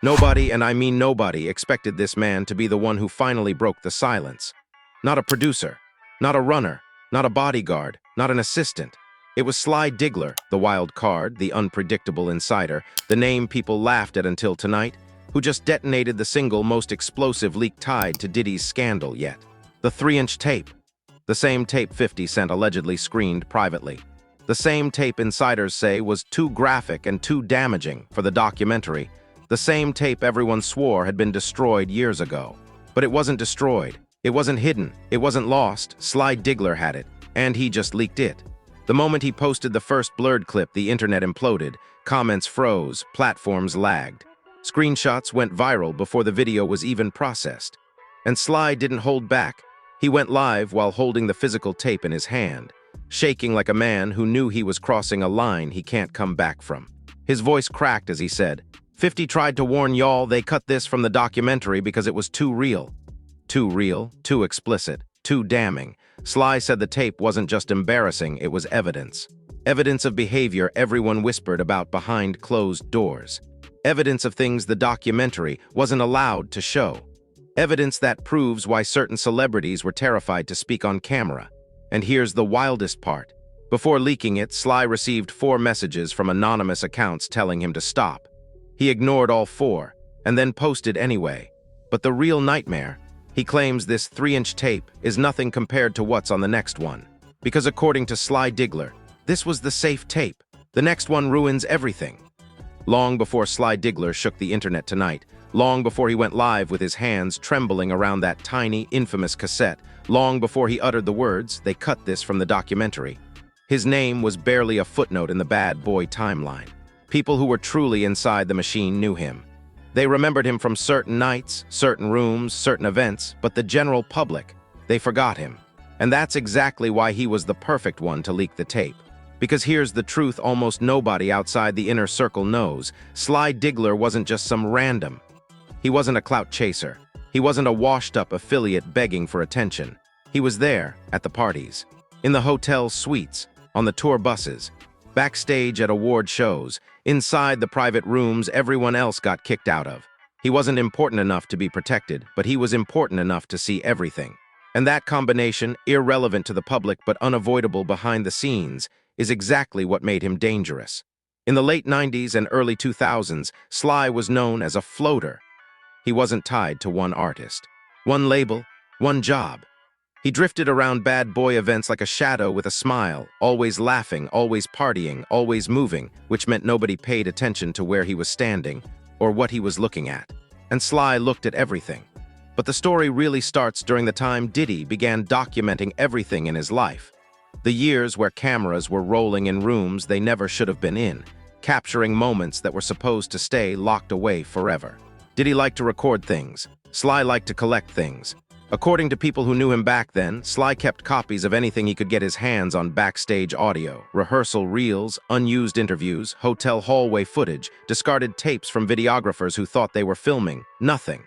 Nobody, and I mean nobody, expected this man to be the one who finally broke the silence. Not a producer, not a runner, not a bodyguard, not an assistant. It was Sly Diggler, the wild card, the unpredictable insider, the name people laughed at until tonight, who just detonated the single most explosive leak tied to Diddy's scandal yet. The 3-inch tape. The same tape 50 Cent allegedly screened privately. The same tape insiders say was too graphic and too damaging for the documentary. The same tape everyone swore had been destroyed years ago. But it wasn't destroyed. It wasn't hidden. It wasn't lost. Sly Diggler had it, and he just leaked it. The moment he posted the first blurred clip, the internet imploded. Comments froze. Platforms lagged. Screenshots went viral before the video was even processed. And Sly didn't hold back. He went live while holding the physical tape in his hand, shaking like a man who knew he was crossing a line he can't come back from. His voice cracked as he said, 50 tried to warn y'all they cut this from the documentary because it was too real. Too real, too explicit, too damning. Sly said the tape wasn't just embarrassing, it was evidence. Evidence of behavior everyone whispered about behind closed doors. Evidence of things the documentary wasn't allowed to show. Evidence that proves why certain celebrities were terrified to speak on camera. And here's the wildest part. Before leaking it, Sly received 4 messages from anonymous accounts telling him to stop. He ignored all 4, and then posted anyway. But the real nightmare, he claims this 3-inch tape is nothing compared to what's on the next one. Because according to Sly Diggler, this was the safe tape. The next one ruins everything. Long before Sly Diggler shook the internet tonight, long before he went live with his hands trembling around that tiny, infamous cassette, long before he uttered the words, they cut this from the documentary, his name was barely a footnote in the bad boy timeline. People who were truly inside the machine knew him. They remembered him from certain nights, certain rooms, certain events, but the general public, they forgot him. And that's exactly why he was the perfect one to leak the tape. Because here's the truth almost nobody outside the inner circle knows. Sly Diggler wasn't just some random. He wasn't a clout chaser. He wasn't a washed-up affiliate begging for attention. He was there, at the parties, in the hotel suites, on the tour buses, backstage at award shows, inside the private rooms everyone else got kicked out of. He wasn't important enough to be protected, but he was important enough to see everything. And that combination, irrelevant to the public but unavoidable behind the scenes, is exactly what made him dangerous. In the late 90s and early 2000s, Sly was known as a floater. He wasn't tied to one artist, one label, one job. He drifted around bad boy events like a shadow with a smile, always laughing, always partying, always moving, which meant nobody paid attention to where he was standing or what he was looking at. And Sly looked at everything. But the story really starts during the time Diddy began documenting everything in his life. The years where cameras were rolling in rooms they never should have been in, capturing moments that were supposed to stay locked away forever. Diddy liked to record things. Sly liked to collect things. According to people who knew him back then, Sly kept copies of anything he could get his hands on: backstage audio, rehearsal reels, unused interviews, hotel hallway footage, discarded tapes from videographers who thought they were filming. Nothing.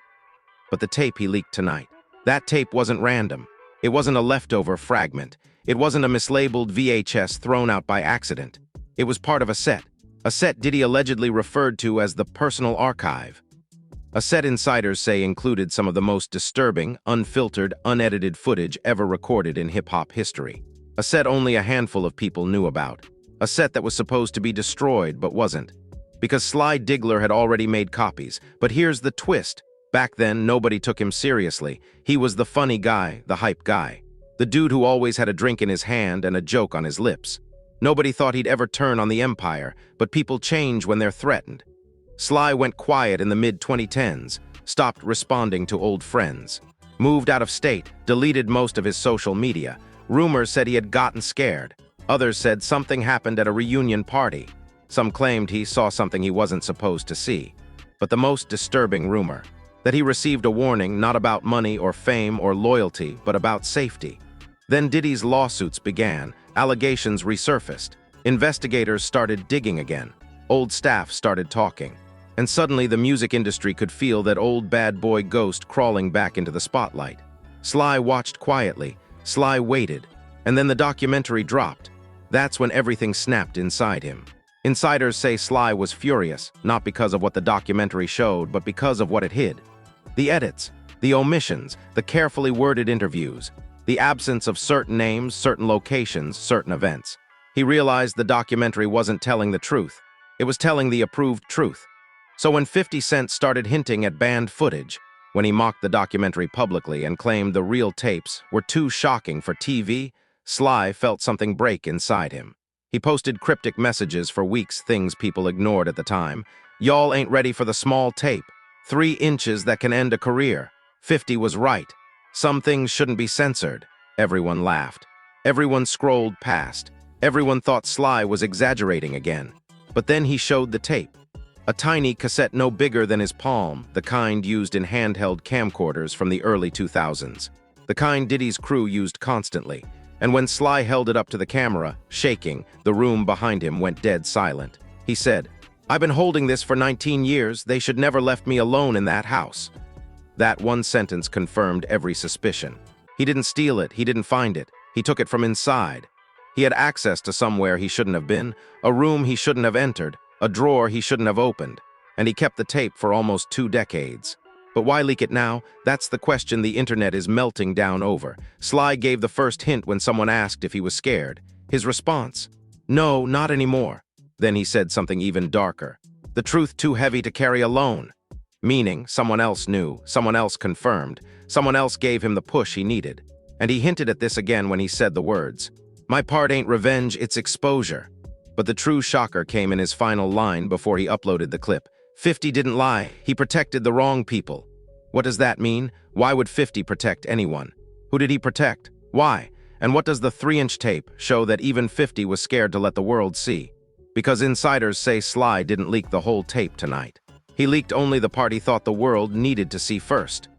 But the tape he leaked tonight. That tape wasn't random. It wasn't a leftover fragment. It wasn't a mislabeled VHS thrown out by accident. It was part of a set Diddy allegedly referred to as the personal archive. A set insiders say included some of the most disturbing, unfiltered, unedited footage ever recorded in hip-hop history. A set only a handful of people knew about. A set that was supposed to be destroyed but wasn't. Because Sly Diggler had already made copies. But here's the twist. Back then, nobody took him seriously. He was the funny guy, the hype guy. The dude who always had a drink in his hand and a joke on his lips. Nobody thought he'd ever turn on the empire, but people change when they're threatened. Sly went quiet in the mid-2010s, stopped responding to old friends, moved out of state, deleted most of his social media. Rumors said he had gotten scared. Others said something happened at a reunion party. Some claimed he saw something he wasn't supposed to see. But the most disturbing rumor, that he received a warning not about money or fame or loyalty, but about safety. Then Diddy's lawsuits began, allegations resurfaced. Investigators started digging again. Old staff started talking. And suddenly the music industry could feel that old bad boy ghost crawling back into the spotlight. Sly watched quietly. Sly waited. And then the documentary dropped. That's when everything snapped inside him. Insiders say Sly was furious, not because of what the documentary showed, but because of what it hid. The edits, the omissions, the carefully worded interviews, the absence of certain names, certain locations, certain events. He realized the documentary wasn't telling the truth. It was telling the approved truth. So when 50 Cent started hinting at banned footage, when he mocked the documentary publicly and claimed the real tapes were too shocking for TV, Sly felt something break inside him. He posted cryptic messages for weeks, things people ignored at the time. Y'all ain't ready for the small tape. 3 inches that can end a career. 50 was right. Some things shouldn't be censored. Everyone laughed. Everyone scrolled past. Everyone thought Sly was exaggerating again. But then he showed the tape. A tiny cassette no bigger than his palm, the kind used in handheld camcorders from the early 2000s. The kind Diddy's crew used constantly. And when Sly held it up to the camera, shaking, the room behind him went dead silent. He said, "I've been holding this for 19 years. They should never left me alone in that house." That one sentence confirmed every suspicion. He didn't steal it. He didn't find it. He took it from inside. He had access to somewhere he shouldn't have been, a room he shouldn't have entered, a drawer he shouldn't have opened, and he kept the tape for almost 2 decades. But why leak it now? That's the question the internet is melting down over. Sly gave the first hint when someone asked if he was scared. His response? No, not anymore. Then he said something even darker. The truth too heavy to carry alone. Meaning, someone else knew, someone else confirmed, someone else gave him the push he needed. And he hinted at this again when he said the words, "My part ain't revenge, it's exposure." But the true shocker came in his final line before he uploaded the clip. 50 didn't lie. He protected the wrong people. What does that mean? Why would 50 protect anyone? Who did he protect? Why? And what does the 3-inch tape show that even 50 was scared to let the world see? Because insiders say Sly didn't leak the whole tape tonight. He leaked only the part he thought the world needed to see first.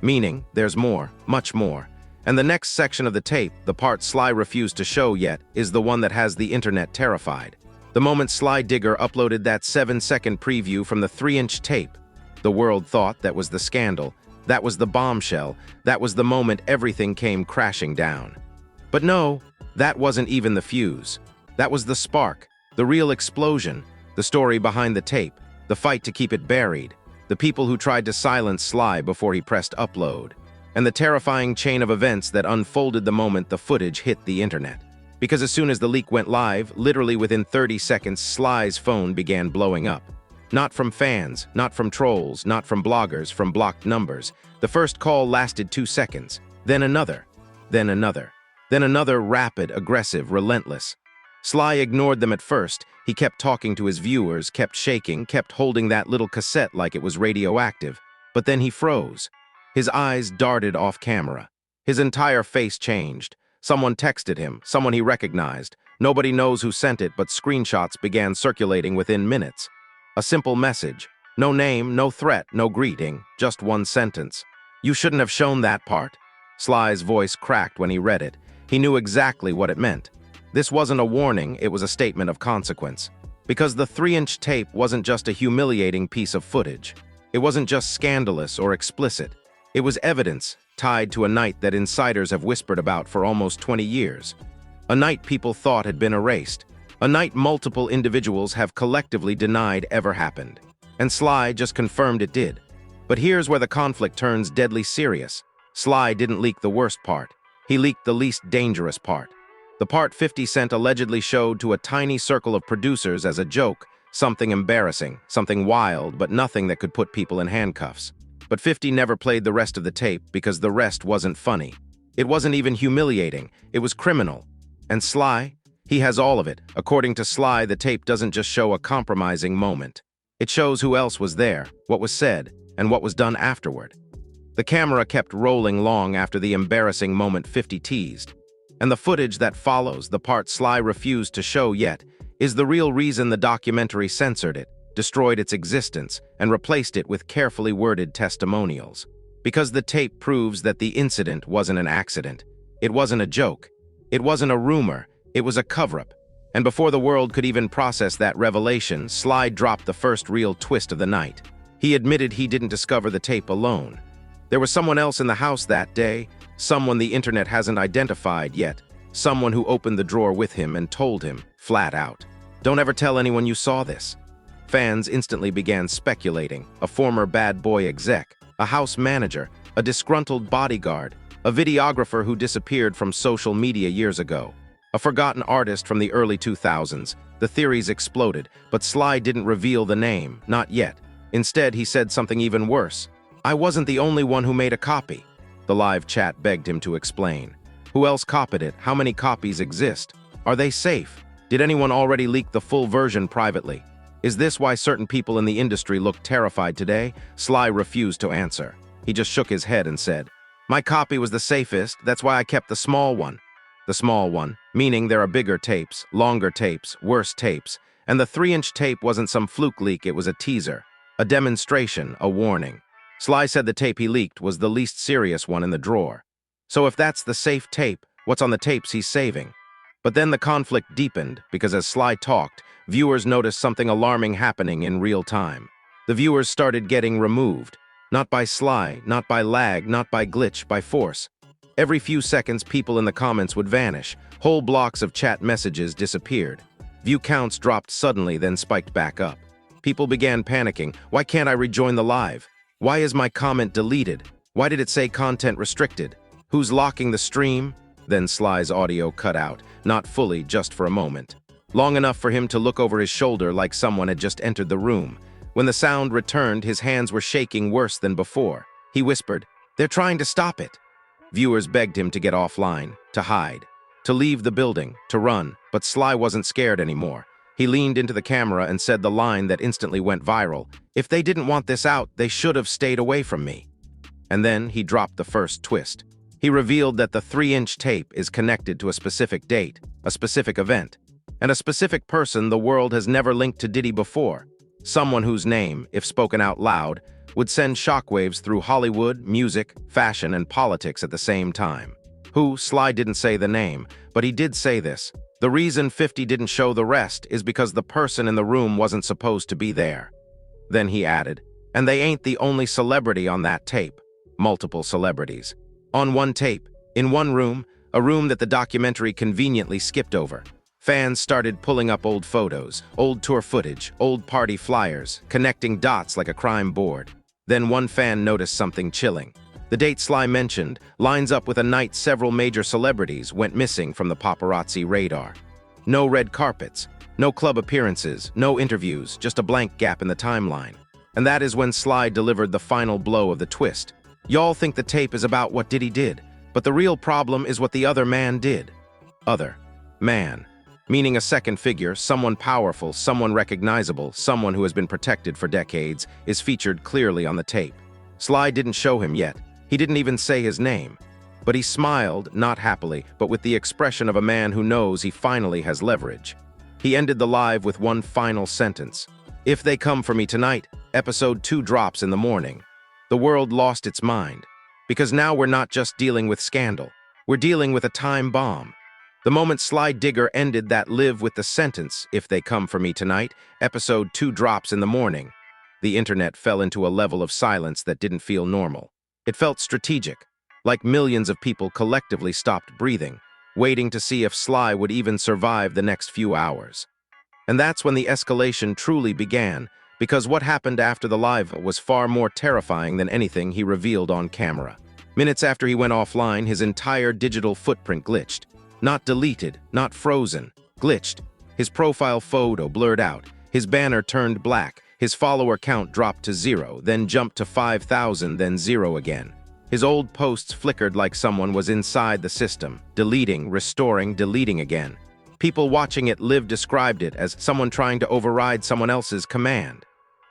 Meaning, there's more, much more. And the next section of the tape, the part Sly refused to show yet, is the one that has the internet terrified. The moment Sly Diggler uploaded that 7-second preview from the 3-inch tape, the world thought that was the scandal, that was the bombshell, that was the moment everything came crashing down. But no, that wasn't even the fuse. That was the spark, the real explosion, the story behind the tape, the fight to keep it buried, the people who tried to silence Sly before he pressed upload, and the terrifying chain of events that unfolded the moment the footage hit the internet. Because as soon as the leak went live, literally within 30 seconds, Sly's phone began blowing up. Not from fans, not from trolls, not from bloggers, from blocked numbers. The first call lasted 2 seconds, then another, then another, then another, rapid, aggressive, relentless. Sly ignored them at first. He kept talking to his viewers, kept shaking, kept holding that little cassette like it was radioactive. But then he froze. His eyes darted off camera. His entire face changed. Someone texted him, someone he recognized. Nobody knows who sent it, but screenshots began circulating within minutes. A simple message. No name, no threat, no greeting, just one sentence. "You shouldn't have shown that part." Sly's voice cracked when he read it. He knew exactly what it meant. This wasn't a warning, it was a statement of consequence. Because the 3-inch tape wasn't just a humiliating piece of footage. It wasn't just scandalous or explicit. It was evidence tied to a night that insiders have whispered about for almost 20 years. A night people thought had been erased. A night multiple individuals have collectively denied ever happened. And Sly just confirmed it did. But here's where the conflict turns deadly serious. Sly didn't leak the worst part. He leaked the least dangerous part. The part 50 Cent allegedly showed to a tiny circle of producers as a joke, something embarrassing, something wild, but nothing that could put people in handcuffs. But 50 never played the rest of the tape because the rest wasn't funny. It wasn't even humiliating, it was criminal. And Sly? He has all of it. According to Sly, the tape doesn't just show a compromising moment. It shows who else was there, what was said, and what was done afterward. The camera kept rolling long after the embarrassing moment 50 teased. And the footage that follows, the part Sly refused to show yet, is the real reason the documentary censored it, destroyed its existence, and replaced it with carefully worded testimonials. Because the tape proves that the incident wasn't an accident. It wasn't a joke. It wasn't a rumor. It was a cover-up. And before the world could even process that revelation, Sly dropped the first real twist of the night. He admitted he didn't discover the tape alone. There was someone else in the house that day, someone the internet hasn't identified yet, someone who opened the drawer with him and told him, flat out. Don't ever tell anyone you saw this." Fans instantly began speculating: a former bad boy exec, a house manager, a disgruntled bodyguard, a videographer who disappeared from social media years ago, a forgotten artist from the early 2000s. The theories exploded, but Sly didn't reveal the name, not yet. Instead, he said something even worse. "I wasn't the only one who made a copy." The live chat begged him to explain. Who else copied it? How many copies exist? Are they safe? Did anyone already leak the full version privately? Is this why certain people in the industry look terrified today? Sly refused to answer. He just shook his head and said, "My copy was the safest, that's why I kept the small one." The small one, meaning there are bigger tapes, longer tapes, worse tapes, and the 3-inch tape wasn't some fluke leak, it was a teaser, a demonstration, a warning. Sly said the tape he leaked was the least serious one in the drawer. So if that's the safe tape, what's on the tapes he's saving? But then the conflict deepened, because as Sly talked, viewers noticed something alarming happening in real time. The viewers started getting removed. Not by Sly, not by lag, not by glitch, by force. Every few seconds, people in the comments would vanish. Whole blocks of chat messages disappeared. View counts dropped suddenly, then spiked back up. People began panicking. Why can't I rejoin the live? Why is my comment deleted? Why did it say content restricted? Who's locking the stream? Then Sly's audio cut out, not fully, just for a moment. Long enough for him to look over his shoulder like someone had just entered the room. When the sound returned, his hands were shaking worse than before. He whispered, "They're trying to stop it." Viewers begged him to get offline, to hide, to leave the building, to run, but Sly wasn't scared anymore. He leaned into the camera and said the line that instantly went viral: "If they didn't want this out, they should have stayed away from me." And then he dropped the first twist. He revealed that the 3-inch tape is connected to a specific date, a specific event, and a specific person the world has never linked to Diddy before. Someone whose name, if spoken out loud, would send shockwaves through Hollywood, music, fashion, and politics at the same time. Who? Sly didn't say the name, but he did say this: "The reason 50 didn't show the rest is because the person in the room wasn't supposed to be there." Then he added, "And they ain't the only celebrity on that tape. Multiple celebrities. On one tape, in one room, a room that the documentary conveniently skipped over." Fans started pulling up old photos, old tour footage, old party flyers, connecting dots like a crime board. Then one fan noticed something chilling. The date Sly mentioned lines up with a night several major celebrities went missing from the paparazzi radar. No red carpets, no club appearances, no interviews, just a blank gap in the timeline. And that is when Sly delivered the final blow of the twist. "Y'all think the tape is about what Diddy did, but the real problem is what the other man did." Other man, meaning a second figure, someone powerful, someone recognizable, someone who has been protected for decades, is featured clearly on the tape. Sly didn't show him yet. He didn't even say his name. But he smiled, not happily, but with the expression of a man who knows he finally has leverage. He ended the live with one final sentence: "If they come for me tonight, episode 2 drops in the morning." The world lost its mind. Because now we're not just dealing with scandal. We're dealing with a time bomb. The moment Sly Diggler ended that live with the sentence, "If they come for me tonight, episode 2 drops in the morning," the internet fell into a level of silence that didn't feel normal. It felt strategic, like millions of people collectively stopped breathing, waiting to see if Sly would even survive the next few hours. And that's when the escalation truly began, because what happened after the live was far more terrifying than anything he revealed on camera. Minutes after he went offline, his entire digital footprint glitched. Not deleted, not frozen, glitched. His profile photo blurred out, his banner turned black, his follower count dropped to 0, then jumped to 5,000, then 0 again. His old posts flickered like someone was inside the system, deleting, restoring, deleting again. People watching it live described it as someone trying to override someone else's command.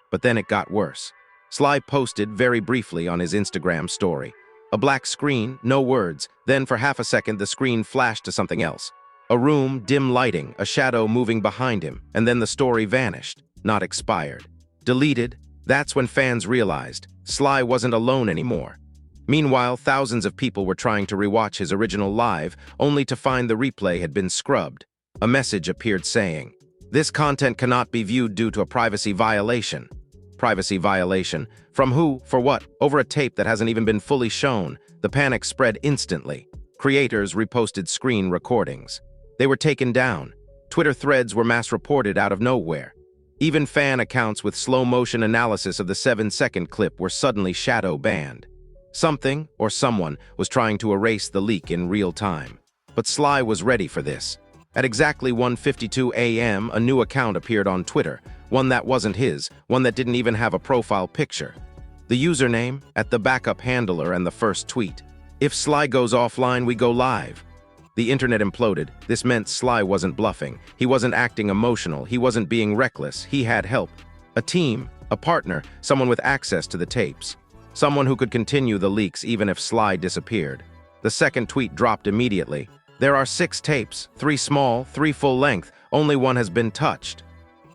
But then it got worse. Sly posted very briefly on his Instagram story. A black screen, no words, then for half a second the screen flashed to something else. A room, dim lighting, a shadow moving behind him, and then the story vanished, not expired. Deleted. That's when fans realized Sly wasn't alone anymore. Meanwhile, thousands of people were trying to rewatch his original live, only to find the replay had been scrubbed. A message appeared saying, "This content cannot be viewed due to a privacy violation." Privacy violation? From who? For what? Over a tape that hasn't even been fully shown. The panic spread instantly. Creators reposted screen recordings. They were taken down. Twitter threads were mass-reported out of nowhere. Even fan accounts with slow-motion analysis of the 7-second clip were suddenly shadow banned. Something, or someone, was trying to erase the leak in real time. But Sly was ready for this. At exactly 1:52 a.m., a new account appeared on Twitter, one that wasn't his, one that didn't even have a profile picture. The username, @thebackup_handler, and the first tweet: "If Sly goes offline, we go live." The internet imploded. This meant Sly wasn't bluffing. He wasn't acting emotional. He wasn't being reckless. He had help. A team, a partner, someone with access to the tapes. Someone who could continue the leaks even if Sly disappeared. The second tweet dropped immediately. "There are 6 tapes, 3 small, 3 full-length. Only one has been touched."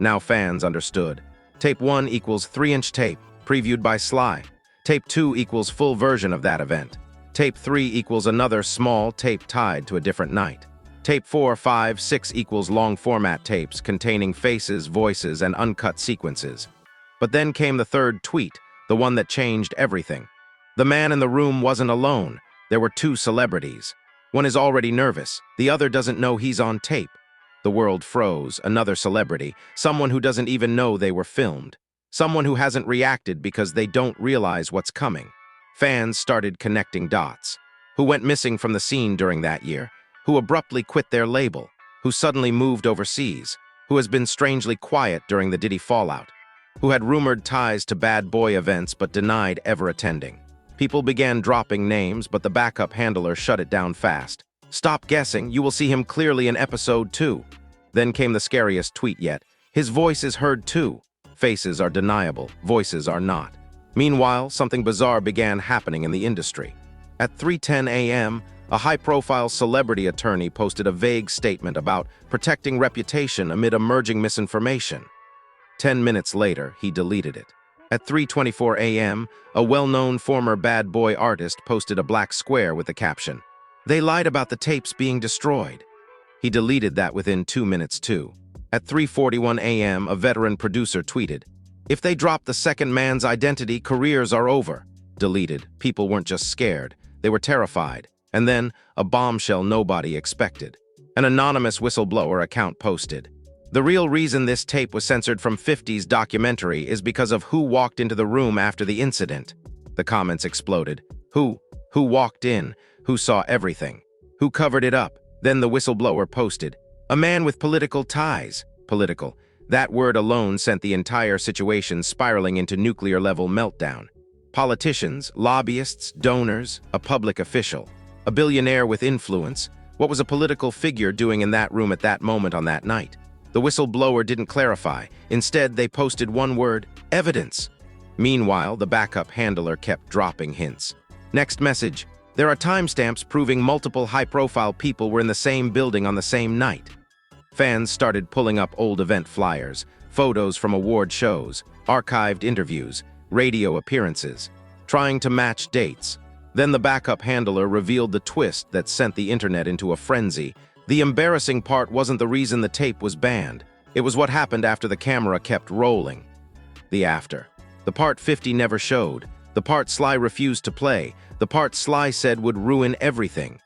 Now fans understood. Tape 1 equals 3-inch tape, previewed by Sly. Tape 2 equals full version of that event. Tape 3 equals another small tape tied to a different night. Tape 4, 5, 6 equals long-format tapes containing faces, voices, and uncut sequences. But then came the third tweet, the one that changed everything. The man in the room wasn't alone. There were 2 celebrities. One is already nervous. The other doesn't know he's on tape. The world froze. Another celebrity, someone who doesn't even know they were filmed. Someone who hasn't reacted because they don't realize what's coming. Fans started connecting dots. Who went missing from the scene during that year? Who abruptly quit their label? Who suddenly moved overseas? Who has been strangely quiet during the Diddy fallout? Who had rumored ties to bad boy events but denied ever attending? People began dropping names, but the backup handler shut it down fast. "Stop guessing, you will see him clearly in episode 2. Then came the scariest tweet yet. "His voice is heard too." Faces are deniable, voices are not. Meanwhile, something bizarre began happening in the industry. At 3:10 a.m., a high-profile celebrity attorney posted a vague statement about protecting reputation amid emerging misinformation. 10 minutes later, he deleted it. At 3:24 a.m., a well-known former bad boy artist posted a black square with the caption, "They lied about the tapes being destroyed." He deleted that within 2 minutes too. At 3:41 a.m., a veteran producer tweeted, "If they drop the second man's identity, careers are over." Deleted. People weren't just scared, they were terrified. And then, a bombshell nobody expected. An anonymous whistleblower account posted, "The real reason this tape was censored from 50's documentary is because of who walked into the room after the incident." The comments exploded. Who? Who walked in? Who saw everything? Who covered it up? Then the whistleblower posted, "A man with political ties." Political. That word alone sent the entire situation spiraling into nuclear-level meltdown. Politicians, lobbyists, donors, a public official, a billionaire with influence. What was a political figure doing in that room at that moment on that night? The whistleblower didn't clarify. Instead, they posted one word: evidence. Meanwhile, the backup handler kept dropping hints. Next message: "There are timestamps proving multiple high-profile people were in the same building on the same night." Fans started pulling up old event flyers, photos from award shows, archived interviews, radio appearances, trying to match dates. Then the backup handler revealed the twist that sent the internet into a frenzy. The embarrassing part wasn't the reason the tape was banned. It was what happened after the camera kept rolling. The after. The part 50 never showed. The part Sly refused to play. The part Sly said would ruin everything.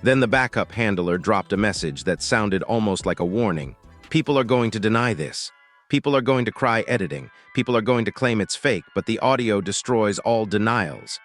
Then the backup handler dropped a message that sounded almost like a warning. People are going to deny this. People are going to cry editing. People are going to claim it's fake, but the audio destroys all denials.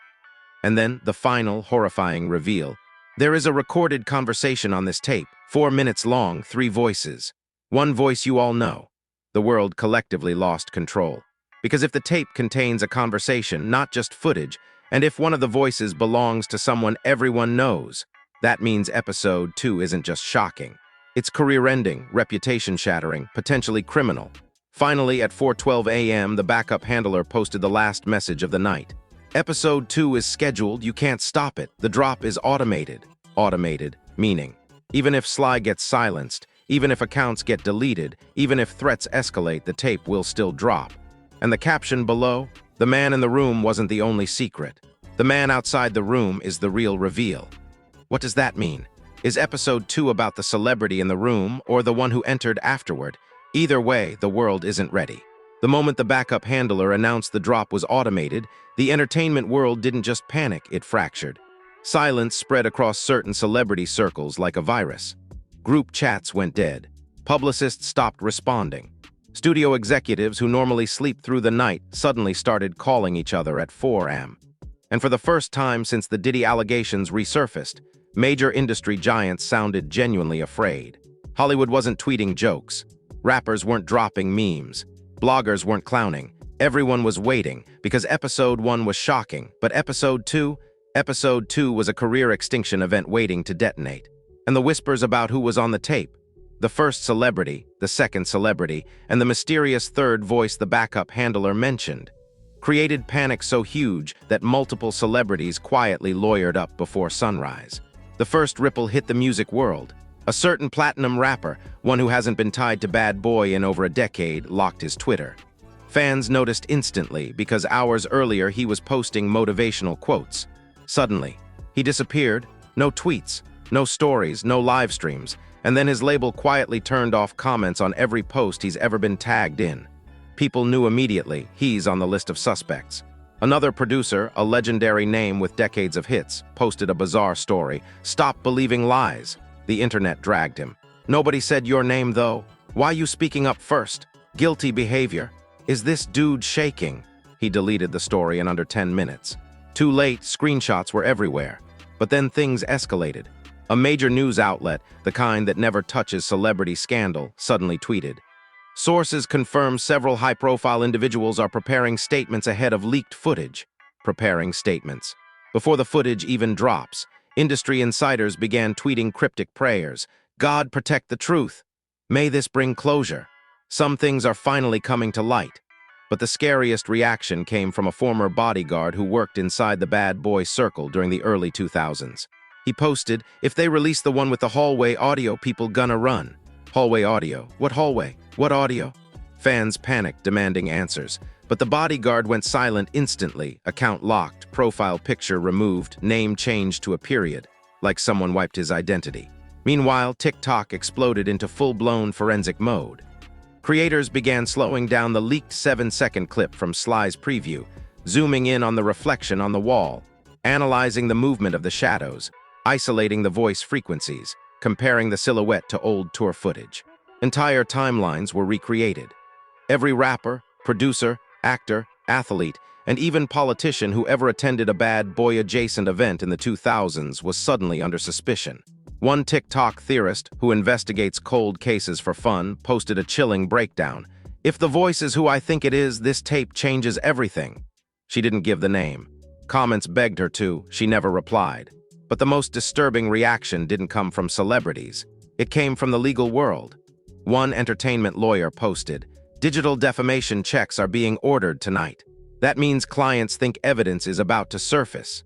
And then the final, horrifying reveal. There is a recorded conversation on this tape, 4 minutes long, 3 voices. One voice you all know. The world collectively lost control. Because if the tape contains a conversation, not just footage, and if one of the voices belongs to someone everyone knows, that means episode 2 isn't just shocking. It's career-ending, reputation-shattering, potentially criminal. Finally, at 4:12 a.m., the backup handler posted the last message of the night. Episode 2 is scheduled, you can't stop it. The drop is automated. Automated, meaning, even if Sly gets silenced, even if accounts get deleted, even if threats escalate, the tape will still drop. And the caption below, "The man in the room wasn't the only secret. The man outside the room is the real reveal." What does that mean? Is episode 2 about the celebrity in the room or the one who entered afterward? Either way, the world isn't ready. The moment the backup handler announced the drop was automated, the entertainment world didn't just panic, it fractured. Silence spread across certain celebrity circles like a virus. Group chats went dead. Publicists stopped responding. Studio executives who normally sleep through the night suddenly started calling each other at 4 a.m. And for the first time since the Diddy allegations resurfaced, major industry giants sounded genuinely afraid. Hollywood wasn't tweeting jokes. Rappers weren't dropping memes. Bloggers weren't clowning. Everyone was waiting because episode 1 was shocking, but episode 2 was a career extinction event waiting to detonate. And the whispers about who was on the tape, the first celebrity, the second celebrity, and the mysterious third voice the backup handler mentioned, created panic so huge that multiple celebrities quietly lawyered up before sunrise. The first ripple hit the music world. A certain platinum rapper, one who hasn't been tied to Bad Boy in over a decade, locked his Twitter. Fans noticed instantly because hours earlier he was posting motivational quotes. Suddenly, he disappeared. No tweets, no stories, no live streams, and then his label quietly turned off comments on every post he's ever been tagged in. People knew immediately he's on the list of suspects. Another producer, a legendary name with decades of hits, posted a bizarre story. Stop believing lies. The internet dragged him. Nobody said your name, though. Why you speaking up first? Guilty behavior. Is this dude shaking? He deleted the story in under 10 minutes. Too late, screenshots were everywhere. But then things escalated. A major news outlet, the kind that never touches celebrity scandal, suddenly tweeted, "Sources confirm several high-profile individuals are preparing statements ahead of leaked footage." Preparing statements. Before the footage even drops, industry insiders began tweeting cryptic prayers. God protect the truth. May this bring closure. Some things are finally coming to light. But the scariest reaction came from a former bodyguard who worked inside the Bad Boy circle during the early 2000s. He posted, "If they release the one with the hallway audio, people gonna run." Hallway audio? What hallway? What audio? Fans panicked, demanding answers. But the bodyguard went silent instantly, account locked, profile picture removed, name changed to a period, like someone wiped his identity. Meanwhile, TikTok exploded into full-blown forensic mode. Creators began slowing down the leaked 7-second clip from Sly's preview, zooming in on the reflection on the wall, analyzing the movement of the shadows, isolating the voice frequencies, comparing the silhouette to old tour footage. Entire timelines were recreated. Every rapper, producer, actor, athlete, and even politician who ever attended a Bad Boy-adjacent event in the 2000s was suddenly under suspicion. One TikTok theorist, who investigates cold cases for fun, posted a chilling breakdown. "If the voice is who I think it is, this tape changes everything." She didn't give the name. Comments begged her to. She never replied. But the most disturbing reaction didn't come from celebrities. It came from the legal world. One entertainment lawyer posted, "Digital defamation checks are being ordered tonight. That means clients think evidence is about to surface."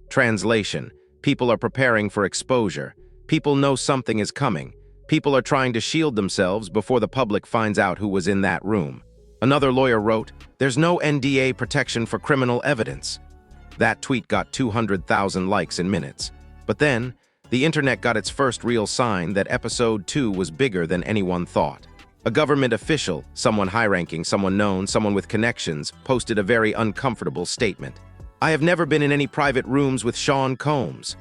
Translation: people are preparing for exposure. People know something is coming. People are trying to shield themselves before the public finds out who was in that room. Another lawyer wrote, "There's no NDA protection for criminal evidence." That tweet got 200,000 likes in minutes. But then, the internet got its first real sign that episode 2 was bigger than anyone thought. A government official, someone high-ranking, someone known, someone with connections, posted a very uncomfortable statement. "I have never been in any private rooms with Sean Combs."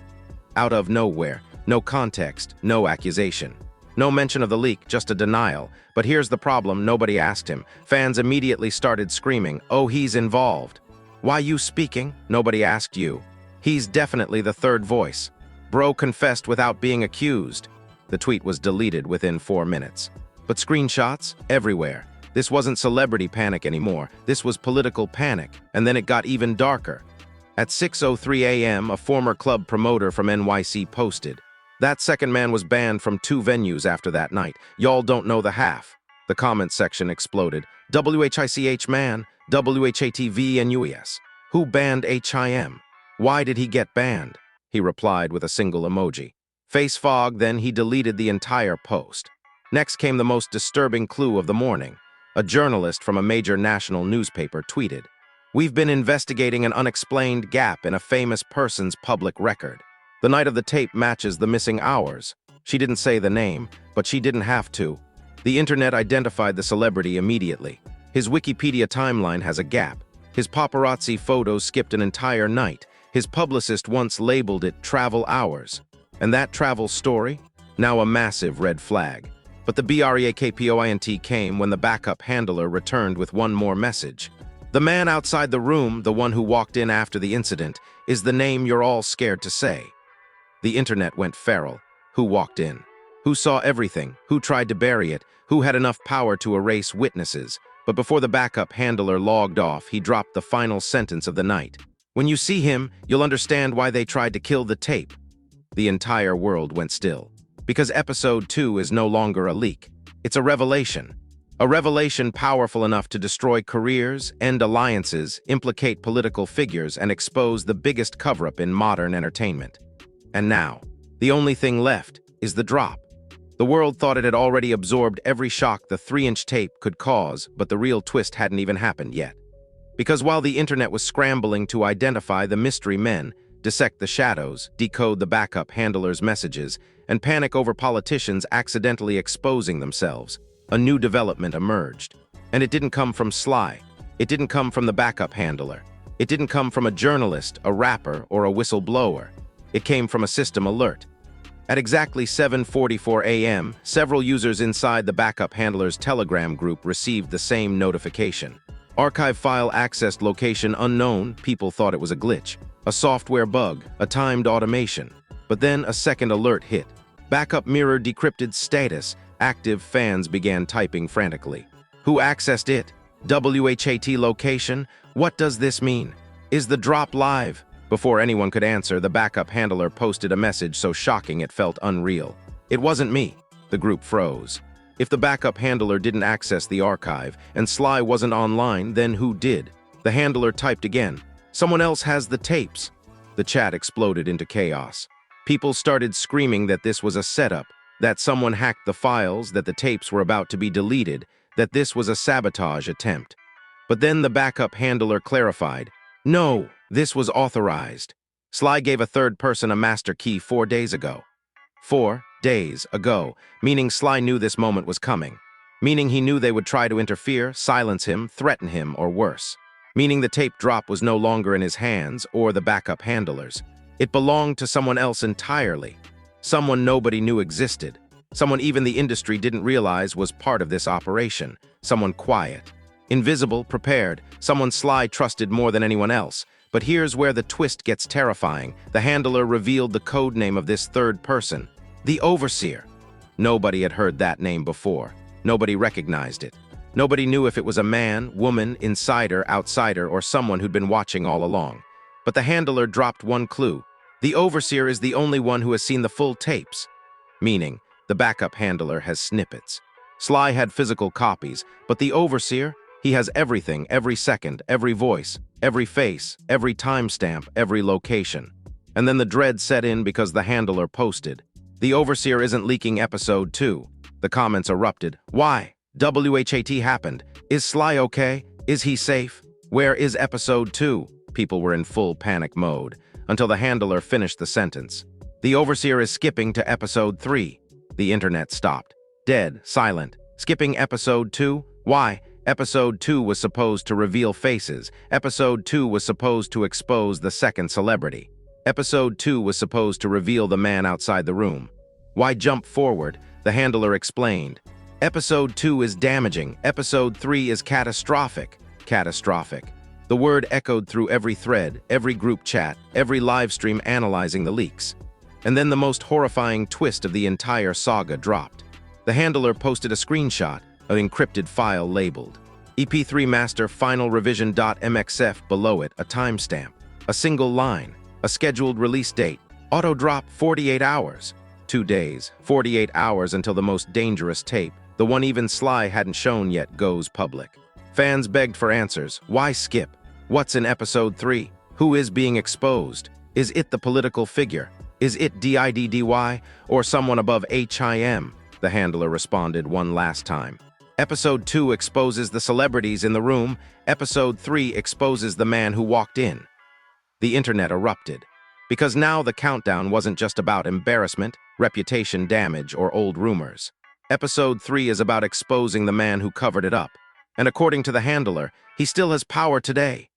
Out of nowhere, no context, no accusation. No mention of the leak, just a denial. But here's the problem, nobody asked him. Fans immediately started screaming, "Oh, he's involved." "Why you speaking?" Nobody asked you. "He's definitely the third voice." Bro confessed without being accused. The tweet was deleted within 4 minutes. But screenshots? Everywhere. This wasn't celebrity panic anymore. This was political panic. And then it got even darker. At 6:03 a.m., a former club promoter from NYC posted, "That second man was banned from 2 venues after that night. Y'all don't know the half." The comment section exploded. "WHICH man, WHATV and UES. Who banned HIM? Why did he get banned?" He replied with a single emoji. Face fog, then he deleted the entire post. Next came the most disturbing clue of the morning. A journalist from a major national newspaper tweeted, "We've been investigating an unexplained gap in a famous person's public record. The night of the tape matches the missing hours." She didn't say the name, but she didn't have to. The internet identified the celebrity immediately. His Wikipedia timeline has a gap. His paparazzi photos skipped an entire night. His publicist once labeled it travel hours. And that travel story? Now a massive red flag. But the BREAKPOINT came when the backup handler returned with one more message. The man outside the room, the one who walked in after the incident, is the name you're all scared to say. The internet went feral. Who walked in? Who saw everything? Who tried to bury it? Who had enough power to erase witnesses? But before the backup handler logged off, he dropped the final sentence of the night. When you see him, you'll understand why they tried to kill the tape. The entire world went still. Because episode 2 is no longer a leak. It's a revelation. A revelation powerful enough to destroy careers, end alliances, implicate political figures, and expose the biggest cover-up in modern entertainment. And now, the only thing left is the drop. The world thought it had already absorbed every shock the 3-inch tape could cause, but the real twist hadn't even happened yet. Because while the internet was scrambling to identify the mystery men, dissect the shadows, decode the backup handler's messages, and panic over politicians accidentally exposing themselves, a new development emerged. And it didn't come from Sly. It didn't come from the backup handler. It didn't come from a journalist, a rapper, or a whistleblower. It came from a system alert. At exactly 7:44 a.m., several users inside the backup handler's Telegram group received the same notification. Archive file accessed location unknown. People thought it was a glitch, a software bug, a timed automation. But then a second alert hit. Backup mirror decrypted status. Active fans began typing frantically. Who accessed it? WHAT location? What does this mean? Is the drop live? Before anyone could answer, the backup handler posted a message so shocking it felt unreal. It wasn't me. The group froze. If the backup handler didn't access the archive and Sly wasn't online, then who did? The handler typed again. Someone else has the tapes. The chat exploded into chaos. People started screaming that this was a setup, that someone hacked the files, that the tapes were about to be deleted, that this was a sabotage attempt. But then the backup handler clarified. No, this was authorized. Sly gave a third person a master key 4 days ago. 4 days ago, meaning Sly knew this moment was coming. Meaning he knew they would try to interfere, silence him, threaten him, or worse. Meaning the tape drop was no longer in his hands or the backup handlers. It belonged to someone else entirely. Someone nobody knew existed. Someone even the industry didn't realize was part of this operation. Someone quiet. Invisible, prepared. Someone Sly trusted more than anyone else. But here's where the twist gets terrifying. The handler revealed the code name of this third person. The Overseer. Nobody had heard that name before. Nobody recognized it. Nobody knew if it was a man, woman, insider, outsider, or someone who'd been watching all along. But the handler dropped one clue. The Overseer is the only one who has seen the full tapes. Meaning, the backup handler has snippets. Sly had physical copies, but the Overseer, he has everything, every second, every voice, every face, every timestamp, every location. And then the dread set in because the handler posted. The Overseer isn't leaking episode 2. The comments erupted. Why? WHAT happened. Is Sly okay? Is he safe? Where is episode 2? People were in full panic mode, until the handler finished the sentence. The Overseer is skipping to episode 3. The internet stopped. Dead, silent. Skipping episode 2? Why? Episode 2 was supposed to reveal faces. Episode 2 was supposed to expose the second celebrity. Episode 2 was supposed to reveal the man outside the room. Why jump forward? The handler explained. Episode 2 is damaging. Episode 3 is catastrophic. Catastrophic. The word echoed through every thread, every group chat, every live stream analyzing the leaks. And then the most horrifying twist of the entire saga dropped. The handler posted a screenshot, an encrypted file labeled EP3 Master Final Revision.mxf, below it a timestamp, a single line, a scheduled release date, auto drop 48 hours. 2 days, 48 hours until the most dangerous tape, the one even Sly hadn't shown yet, goes public. Fans begged for answers. Why skip? What's in episode 3? Who is being exposed? Is it the political figure? Is it DIDDY or someone above HIM? The handler responded one last time. Episode 2 exposes the celebrities in the room. Episode 3 exposes the man who walked in. The internet erupted. Because now the countdown wasn't just about embarrassment, reputation damage, or old rumors. Episode 3 is about exposing the man who covered it up. And according to the handler, he still has power today.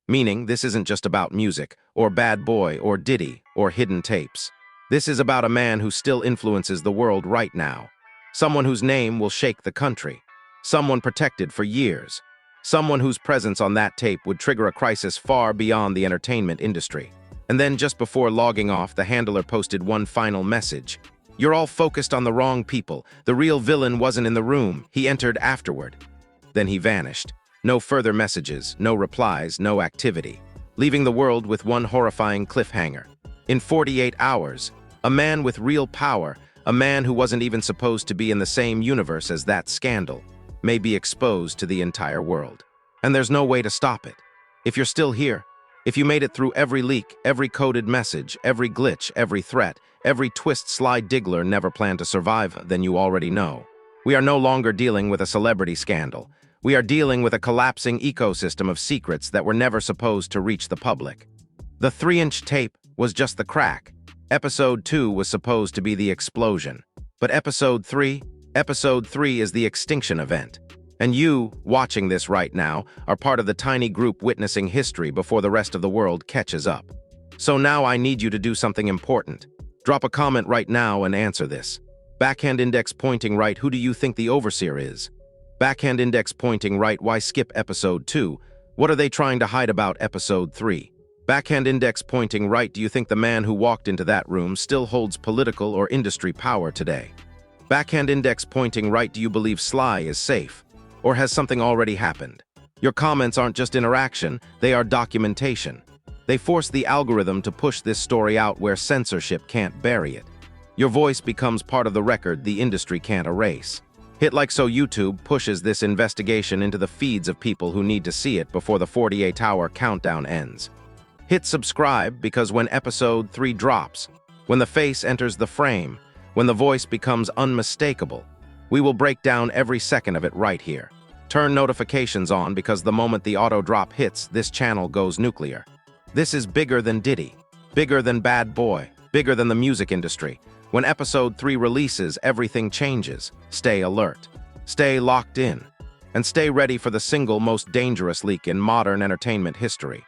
Meaning, this isn't just about music, or Bad Boy, or Diddy, or hidden tapes. This is about a man who still influences the world right now. Someone whose name will shake the country. Someone protected for years. Someone whose presence on that tape would trigger a crisis far beyond the entertainment industry. And then just before logging off, the handler posted one final message. "You're all focused on the wrong people. The real villain wasn't in the room. He entered afterward." Then he vanished. No further messages, no replies, no activity, leaving the world with one horrifying cliffhanger. In 48 hours, a man with real power, a man who wasn't even supposed to be in the same universe as that scandal, may be exposed to the entire world. And there's no way to stop it. If you're still here, if you made it through every leak, every coded message, every glitch, every threat, every twist Sly Diggler never planned to survive, then you already know. We are no longer dealing with a celebrity scandal. We are dealing with a collapsing ecosystem of secrets that were never supposed to reach the public. The 3-inch tape was just the crack. Episode 2 was supposed to be the explosion. But Episode 3 is the extinction event. And you, watching this right now, are part of the tiny group witnessing history before the rest of the world catches up. So now I need you to do something important. Drop a comment right now and answer this. Backhand index pointing right, who do you think the overseer is? Backhand index pointing right, why skip Episode 2? What are they trying to hide about Episode 3? Backhand index pointing right, do you think the man who walked into that room still holds political or industry power today? Backhand index pointing right, do you believe Sly is safe? Or has something already happened? Your comments aren't just interaction, they are documentation. They force the algorithm to push this story out where censorship can't bury it. Your voice becomes part of the record the industry can't erase. Hit like so YouTube pushes this investigation into the feeds of people who need to see it before the 48-hour countdown ends. Hit subscribe because when Episode 3 drops, when the face enters the frame, when the voice becomes unmistakable, we will break down every second of it right here. Turn notifications on because the moment the auto drop hits, this channel goes nuclear. This is bigger than Diddy, bigger than Bad Boy, bigger than the music industry. When Episode 3 releases, everything changes. Stay alert, stay locked in, and stay ready for the single most dangerous leak in modern entertainment history.